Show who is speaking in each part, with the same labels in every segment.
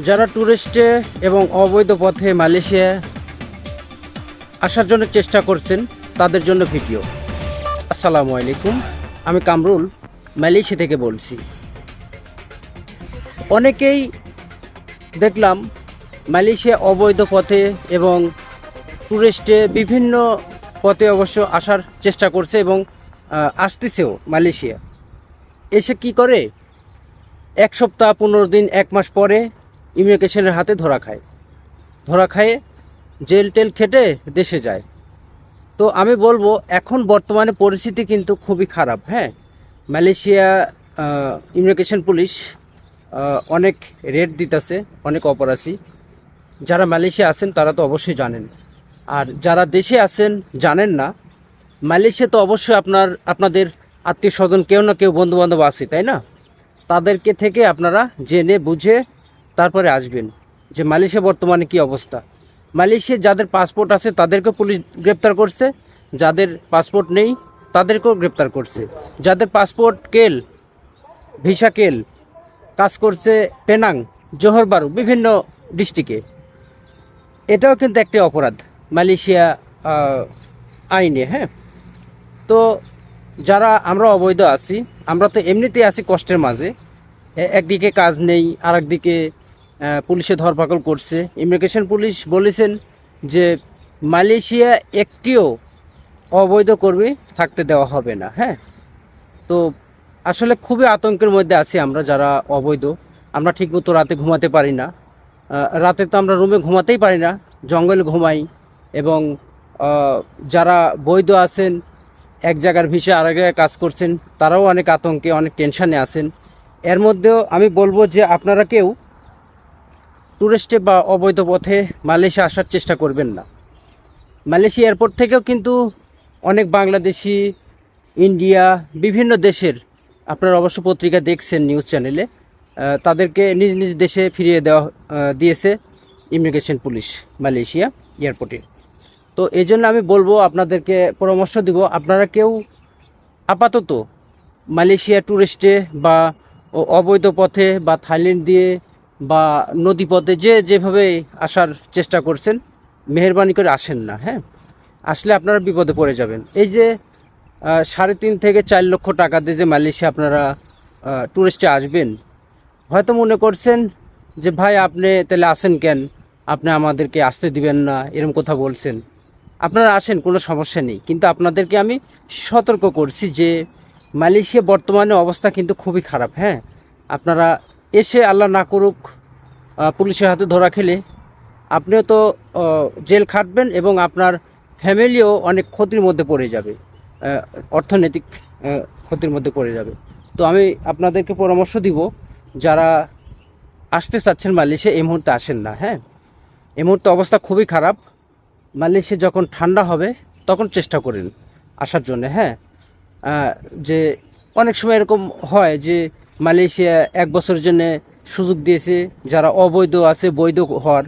Speaker 1: যারা ট্যুরিস্টে এবং অবৈধ পথে মালয়েশিয়া আসার জন্য চেষ্টা করছেন তাদের জন্য ভিডিও। আসসালামু আলাইকুম, আমি কামরুল মালয়েশিয়া থেকে বলছি। অনেকেই দেখলাম মালয়েশিয়া অবৈধ পথে এবং ট্যুরিস্টে বিভিন্ন পথে অবশ্য আসার চেষ্টা করছে এবং আসতেছেও। মালয়েশিয়া এসে কি করে, এক সপ্তাহ 15 দিন 1 মাস পরে ইমিগ্রেশনের হাতে ধরা খায় জেল টেল খেটে দেশে যায়। তো আমি বলবো এখন বর্তমানে পরিস্থিতি কিন্তু খুবই খারাপ। হ্যাঁ, মালয়েশিয়া ইমিগ্রেশন পুলিশ অনেক রেড দিতেছে, অনেক অপরাধী। যারা মালয়েশিয়া আছেন তারা তো অবশ্যই জানেন, আর যারা দেশে আছেন জানেন না। মালয়েশিয়া তো অবশ্যই আপনাদের আত্মীয় স্বজন কেউ না কেউ বন্ধুবান্ধব আছে, তাই না? তাদেরকে থেকে আপনারা জেনে বুঝে তারপরে আসবেন যে মালয়েশিয়া বর্তমানে কি অবস্থা। মালয়েশিয়া যাদের পাসপোর্ট আছে তাদেরকেও পুলিশ গ্রেপ্তার করছে, যাদের পাসপোর্ট নেই তাদেরকেও গ্রেপ্তার করছে। যাদের পাসপোর্ট কেল, ভিসা কেল, কাজ করছে পেনাং, জোহর বারু, বিভিন্ন ডিস্ট্রিক্টে। এটাও কিন্তু একটি অপরাধ মালয়েশিয়া আইনে। হ্যাঁ, তো যারা আমরা অবৈধ আছি, আমরা তো এমনিতেই আছি কষ্টের মাঝে। একদিকে কাজ নেই, আর একদিকে পুলিশে ধরপাকড় করছে। ইমিগ্রেশন পুলিশ বলেছেন যে মালয়েশিয়া একটিও অবৈধ কর্মী থাকতে দেওয়া হবে না। হ্যাঁ, তো আসলে খুবই আতঙ্কের মধ্যে আছি আমরা যারা অবৈধ। আমরা ঠিকমতো রাতে ঘুমাতে পারি না। রাতে তো আমরা রুমে ঘুমাতেই পারি না, জঙ্গলে ঘুমাই। এবং যারা বৈধ আছেন, এক জায়গার ভিসা আরেক জায়গায় কাজ করছেন, তারাও অনেক আতঙ্কে, অনেক টেনশানে আছেন। এর মধ্যেও আমি বলবো যে আপনারা কেউ ট্যুরিস্টে বা অবৈধ পথে মালয়েশিয়া আসার চেষ্টা করবেন না। মালয়েশিয়া এয়ারপোর্ট থেকেও কিন্তু অনেক বাংলাদেশি, ইন্ডিয়া, বিভিন্ন দেশের, আপনারা অবশ্য পত্রিকা দেখছেন, নিউজ চ্যানেলে, তাদেরকে নিজ নিজ দেশে ফিরিয়ে দিয়েছে ইমিগ্রেশন পুলিশ মালয়েশিয়া এয়ারপোর্টে। তো এই জন্য আমি বলবো, আপনাদেরকে পরামর্শ দিব, আপনারা কেউ আপাতত মালয়েশিয়া ট্যুরিস্টে বা অবৈধ পথে বা থাইল্যান্ড দিয়ে বা নদী পথে যেভাবে আসার চেষ্টা করছেন, মেহেরবানি করে আসেন না। হ্যাঁ, আসলে আপনারা বিপদে পড়ে যাবেন। এই যে 3.5 থেকে 4 লক্ষ টাকা দিয়ে যে মালয়েশিয়া আপনারা ট্যুরিস্টে আসবেন, হয়তো মনে করছেন যে ভাই আপনি তাহলে আসেন কেন, আপনি আমাদেরকে আসতে দিবেন না, এরকম কথা বলছেন। আপনারা আসেন, কোনো সমস্যা নেই, কিন্তু আপনাদেরকে আমি সতর্ক করছি যে মালয়েশিয়া বর্তমানে অবস্থা কিন্তু খুবই খারাপ। হ্যাঁ, আপনারা এসে আল্লাহ না করুক পুলিশের হাতে ধরা খেলে আপনিও তো জেল খাটবেন এবং আপনার ফ্যামিলিও অনেক ক্ষতির মধ্যে পড়ে যাবে, অর্থনৈতিক ক্ষতির মধ্যে পড়ে যাবে। তো আমি আপনাদেরকে পরামর্শ দিব, যারা আসতে চাচ্ছেন মালয়েশিয়া, এই মুহূর্তে আসেন না। হ্যাঁ, এই মুহূর্তে অবস্থা খুবই খারাপ। মালয়েশিয়া যখন ঠান্ডা হবে তখন চেষ্টা করেন আসার জন্য। হ্যাঁ, যে অনেক সময় এরকম হয় যে মালয়েশিয়া 1 বছরের জন্য সুযোগ দিয়েছে যারা অবৈধ আছে বৈধ হওয়ার।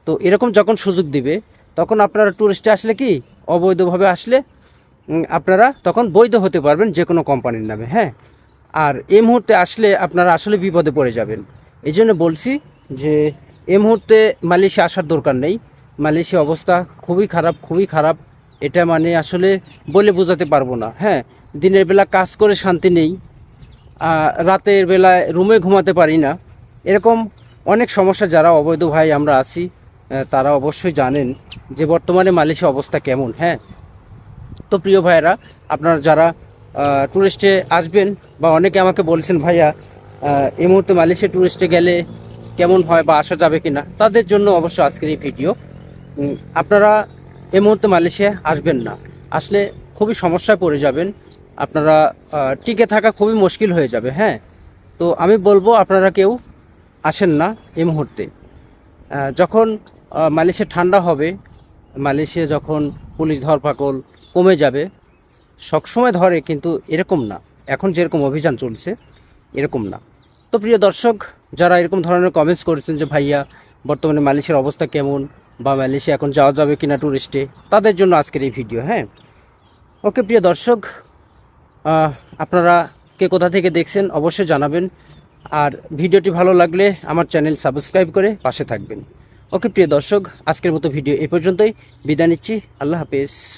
Speaker 1: তো এরকম যখন সুযোগ দিবে তখন আপনারা ট্যুরিস্টে আসলে কি, অবৈধভাবে আসলে আপনারা তখন বৈধ হতে পারবেন যে কোনো কোম্পানির নামে। হ্যাঁ, আর এই মুহূর্তে আসলে আপনারা আসলে বিপদে পড়ে যাবেন। এই জন্য বলছি যে এই মুহূর্তে মালয়েশিয়া আসার দরকার নেই। মালয়েশিয়া অবস্থা খুবই খারাপ, খুবই খারাপ। এটা মানে আসলে বলে বোঝাতে পারবো না। হ্যাঁ, দিনের বেলা কাজ করে শান্তি নেই, রাতের বেলায় রুমে ঘুমাতে পারি না, এরকম অনেক সমস্যা। যারা অবৈধ ভাই আমরা আছি তারা অবশ্যই জানেন যে বর্তমানে মালয়েশিয়া অবস্থা কেমন। হ্যাঁ, তো প্রিয় ভাইয়েরা, আপনারা যারা ট্যুরিস্টে আসবেন, বা অনেকে আমাকে বলছেন ভাইয়া এই মুহূর্তে মালয়েশিয়া ট্যুরিস্টে গেলে কেমন হয় বা আসা যাবে কিনা, তাদের জন্য অবশ্য আজকের এই ভিডিও। আপনারা এই মুহূর্তে মালয়েশিয়া আসবেন না, আসলে খুবই সমস্যায় পড়ে যাবেন, আপনারা টিকে থাকা খুবই মুশকিল হয়ে যাবে। হ্যাঁ, তো আমি বলবো আপনারা কেউ আসেন না এই মুহূর্তে। যখন মালয়েশিয়া ঠান্ডা হবে, মালয়েশিয়া যখন পুলিশ ধরপাকড় কমে যাবে, সবসময় ধরে কিন্তু এরকম না, এখন যেরকম অভিযান চলছে এরকম না। তো প্রিয় দর্শক, যারা এরকম ধরনের কমেন্টস করেছেন যে ভাইয়া বর্তমানে মালয়েশিয়ার অবস্থা কেমন, বা মালয়েশিয়া এখন যাওয়া যাবে কিনা ট্যুরিস্টে, তাদের জন্য আজকের এই ভিডিও। হ্যাঁ, ওকে প্রিয় দর্শক, আপনারা কে কোথা থেকে দেখছেন অবশ্যই জানাবেন। আর ভিডিওটি ভালো লাগলে আমার চ্যানেল সাবস্ক্রাইব করে পাশে থাকবেন। ওকে প্রিয় দর্শক, আজকের মতো ভিডিও এই পর্যন্তই। বিদায় নিচ্ছি। আল্লাহ হাফেজ।